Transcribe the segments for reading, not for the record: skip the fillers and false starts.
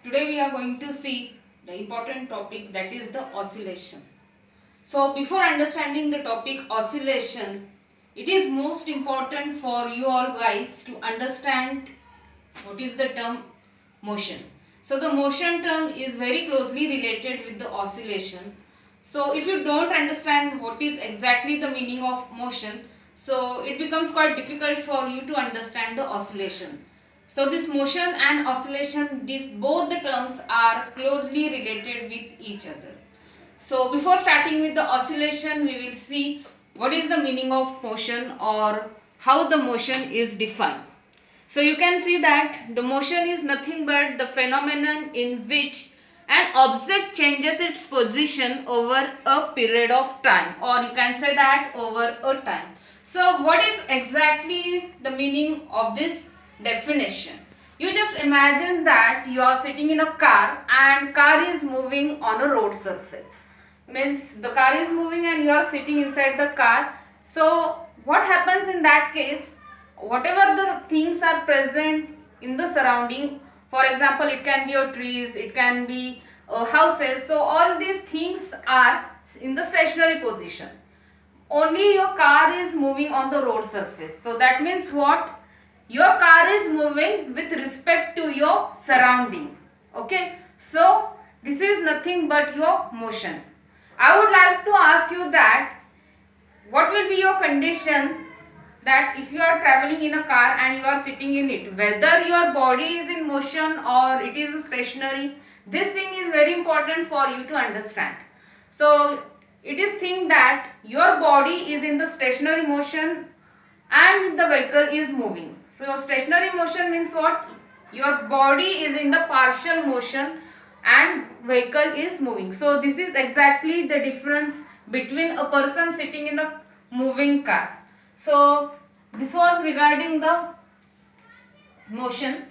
Today we are going to see the important topic, that is the oscillation. So before understanding the topic oscillation, it is most important for you all guys to understand what is the term motion. So the motion term is very closely related with the oscillation. So if you don't understand what is exactly the meaning of motion, so it becomes quite difficult for you to understand the oscillation. So this motion and oscillation, these both the terms are closely related with each other. So before starting with the oscillation, we will see what is the meaning of motion or how the motion is defined. So you can see that the motion is nothing but the phenomenon in which an object changes its position over a period of time, or you can say that over a time. So what is exactly the meaning of this definition? You just imagine that you are sitting in a car and car is moving on a road surface. Means the car is moving and you are sitting inside the car. So what happens in that case? Whatever the things are present in the surrounding, for example, it can be your trees, it can be houses, so all these things are in the stationary position. Only your car is moving on the road surface. So that means what? Your car is moving with respect to your surrounding. Okay, so this is nothing but your motion. I would like to ask you that what will be your condition that if you are traveling in a car and you are sitting in it, whether your body is in motion or it is stationary, this thing is very important for you to understand. So it is think that your body is in the stationary motion and the vehicle is moving. So stationary motion means what? Your body is in the partial motion and vehicle is moving. So this is exactly the difference between a person sitting in a moving car. So this was regarding the motion.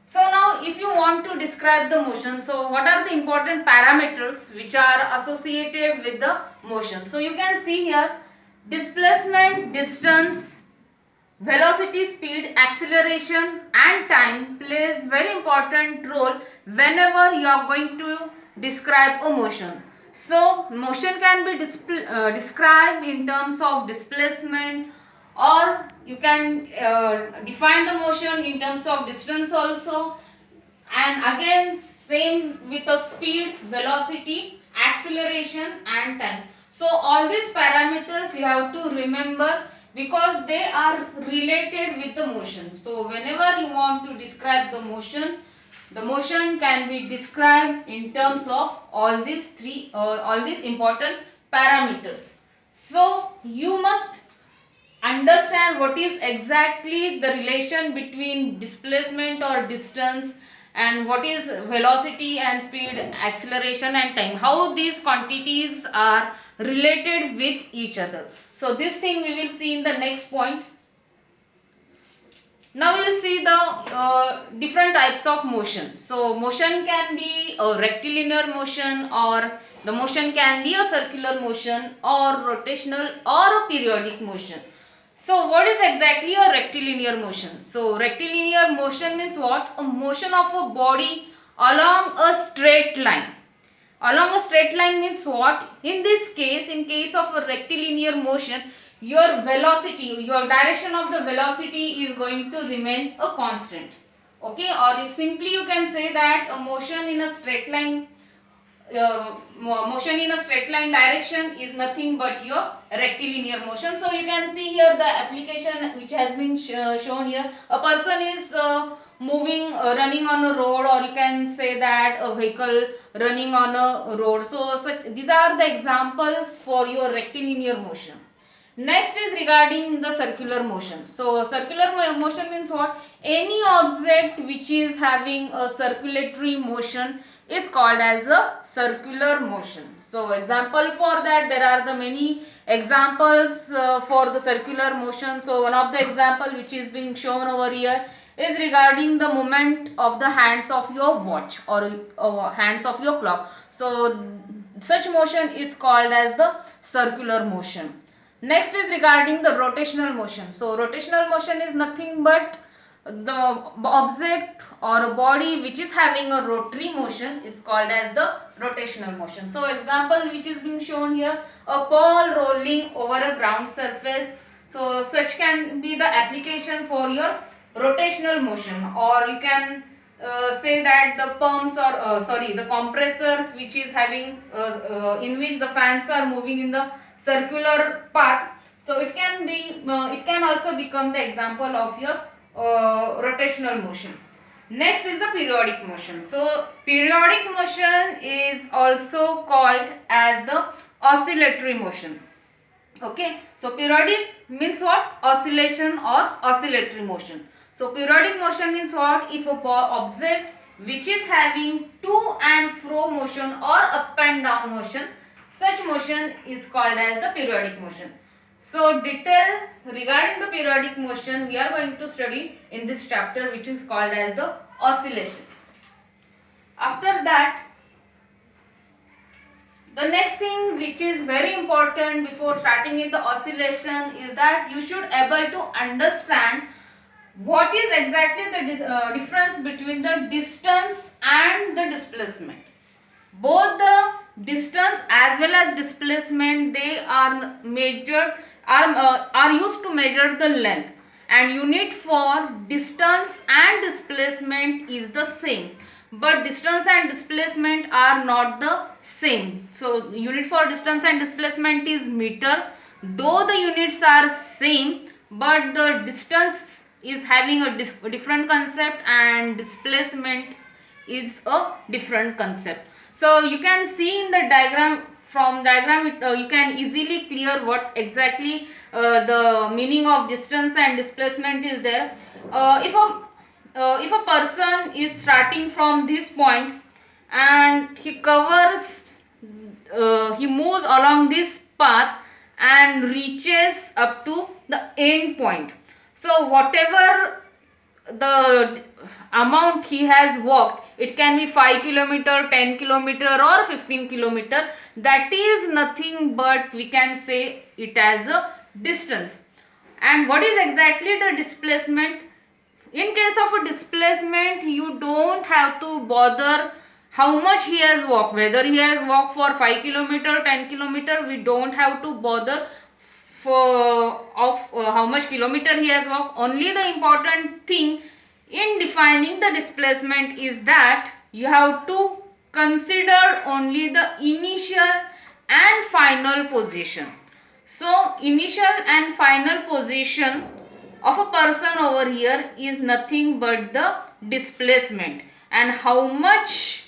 So now if you want to describe the motion, so what are the important parameters which are associated with the motion? So you can see here displacement, distance, velocity, speed, acceleration and time plays very important role whenever you are going to describe a motion. So motion can be described in terms of displacement, or you can define the motion in terms of distance also, and again same with the speed, velocity, acceleration and time. So all these parameters you have to remember because they are related with the motion. So whenever you want to describe the motion can be described in terms of all these important parameters. So you must understand what is exactly the relation between displacement or distance and what is velocity and speed, acceleration and time, how these quantities are related with each other. So this thing we will see in the next point. Now we will see the different types of motion. So motion can be a rectilinear motion, or the motion can be a circular motion, or rotational, or a periodic motion. So what is exactly a rectilinear motion? So rectilinear motion means what? A motion of a body along a straight line. Along a straight line means what? In this case, in case of a rectilinear motion, your velocity, your direction of the velocity is going to remain a constant. Okay, or simply you can say that a motion in a straight line motion in a straight line direction is nothing but your rectilinear motion. So you can see here the application which has been shown here. A person is moving running on a road, or you can say that a vehicle running on a road. So these are the examples for your rectilinear motion. Next is regarding the circular motion. So circular motion means what? Any object which is having a circulatory motion is called as the circular motion. So example for that, there are the many examples for the circular motion. So one of the example which is being shown over here is regarding the movement of the hands of your watch, or hands of your clock. So such motion is called as the circular motion. Next is regarding the rotational motion. So rotational motion is nothing but the object or a body which is having a rotary motion is called as the rotational motion. So example which is being shown here, a ball rolling over a ground surface. So such can be the application for your rotational motion, or you can say that the pumps or the compressors which is having in which the fans are moving in the circular path. So it can be it can also become the example of your rotational motion. Next is the periodic motion. So periodic motion is also called as the oscillatory motion. Okay, so periodic means what? Oscillation or oscillatory motion. So periodic motion means what? If a object which is having to and fro motion or up and down motion, such motion is called as the periodic motion. So detail regarding the periodic motion we are going to study in this chapter, which is called as the oscillation. After that, the next thing which is very important before starting with the oscillation is that you should able to understand what is exactly the difference between the distance and the displacement. Both the distance as well as displacement, they are measured are used to measure the length, and unit for distance and displacement is the same, but distance and displacement are not the same. So unit for distance and displacement is meter, though the units are same, but the distance is having a different concept and displacement is a different concept. So you can see in the diagram, from diagram you can easily clear what exactly the meaning of distance and displacement is there. If a person is starting from this point and he moves along this path and reaches up to the end point. So whatever the amount he has walked, it can be 5 kilometer, 10 kilometer or 15 kilometer, that is nothing but we can say it as a distance. And what is exactly the displacement? In case of a displacement, you don't have to bother how much he has walked, whether he has walked for 5 kilometer, 10 kilometer, we don't have to bother for how much kilometer he has walked. Only the important thing in defining the displacement is that you have to consider only the initial and final position. So initial and final position of a person over here is nothing but the displacement, and how much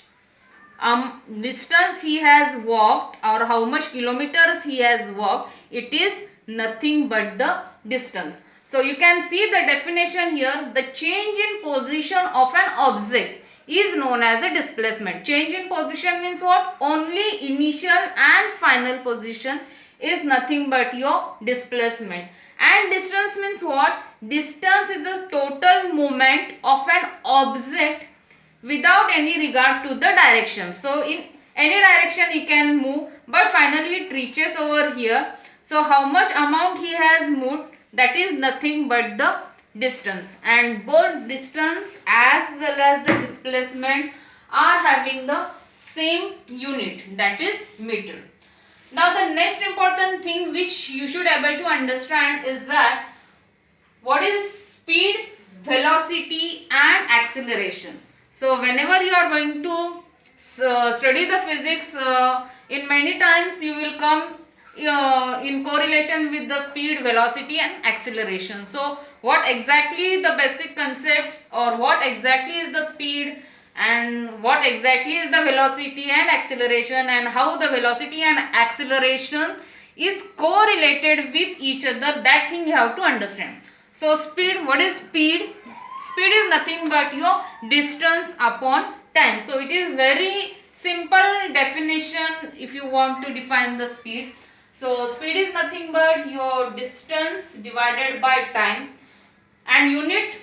distance he has walked or how much kilometers he has walked, it is nothing but the distance. So you can see the definition here. The change in position of an object is known as a displacement. Change in position means what? Only initial and final position is nothing but your displacement. And distance means what? Distance is the total movement of an object without any regard to the direction. So in any direction he can move, but finally it reaches over here. So how much amount he has moved, that is nothing but the distance. And both distance as well as the displacement are having the same unit, that is meter. Now the next important thing which you should able to understand is that what is speed, velocity and acceleration. So whenever you are going to study the physics, in many times you will come in correlation with the speed, velocity and acceleration. So what exactly the basic concepts, or what exactly is the speed and what exactly is the velocity and acceleration, and how the velocity and acceleration is correlated with each other, that thing you have to understand. So speed, what is speed? Speed is nothing but your distance upon time. So it is very simple definition if you want to define the speed. So speed is nothing but your distance divided by time. And unit,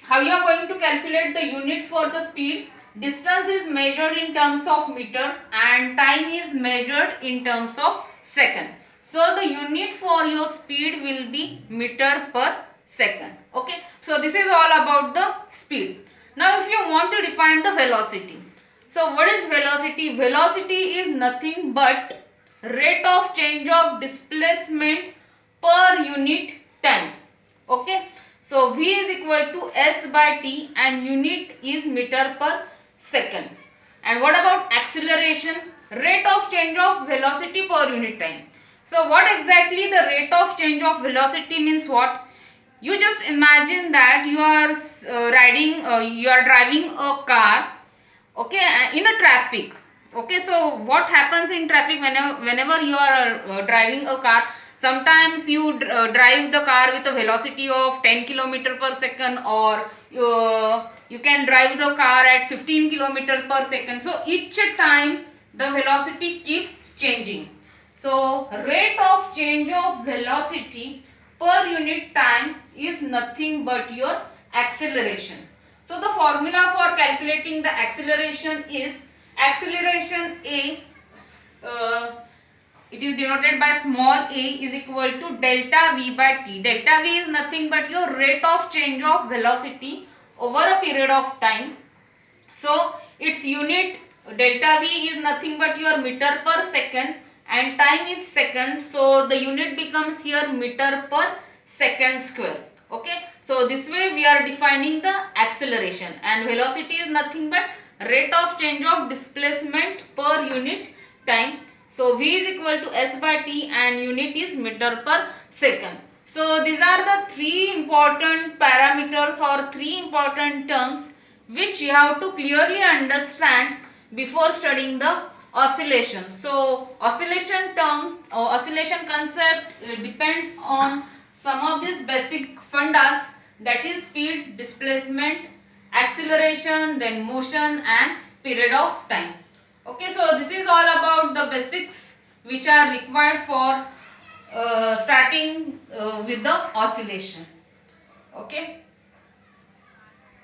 how you are going to calculate the unit for the speed? Distance is measured in terms of meter and time is measured in terms of second. So the unit for your speed will be meter per second. Okay, so this is all about the speed. Now if you want to define the velocity, so what is velocity? Velocity is nothing but rate of change of displacement per unit time. Okay, so v is equal to s by t and unit is meter per second. And what about acceleration? Rate of change of velocity per unit time. So what exactly the rate of change of velocity means? What? You just imagine that you are you are driving a car, okay, in a traffic. Okay, so what happens in traffic? Whenever you are driving a car, sometimes you drive the car with a velocity of 10 kilometer per second, or you can drive the car at 15 kilometers per second. So each time the velocity keeps changing. So rate of change of velocity per unit time is nothing but your acceleration. So the formula for calculating the acceleration is acceleration A, it is denoted by small a, is equal to delta v by t. Delta v is nothing but your rate of change of velocity over a period of time. So its unit delta v is nothing but your meter per second and time is second. So the unit becomes here meter per second square. Okay. So this way we are defining the acceleration, and velocity is nothing but rate of change of displacement per unit time. So v is equal to s by t and unit is meter per second. So these are the three important parameters or three important terms which you have to clearly understand before studying the oscillation. So oscillation term or oscillation concept depends on some of these basic fundas, that is speed, displacement, acceleration, then motion and period of time. Okay, so this is all about the basics which are required for starting with the oscillation. Okay.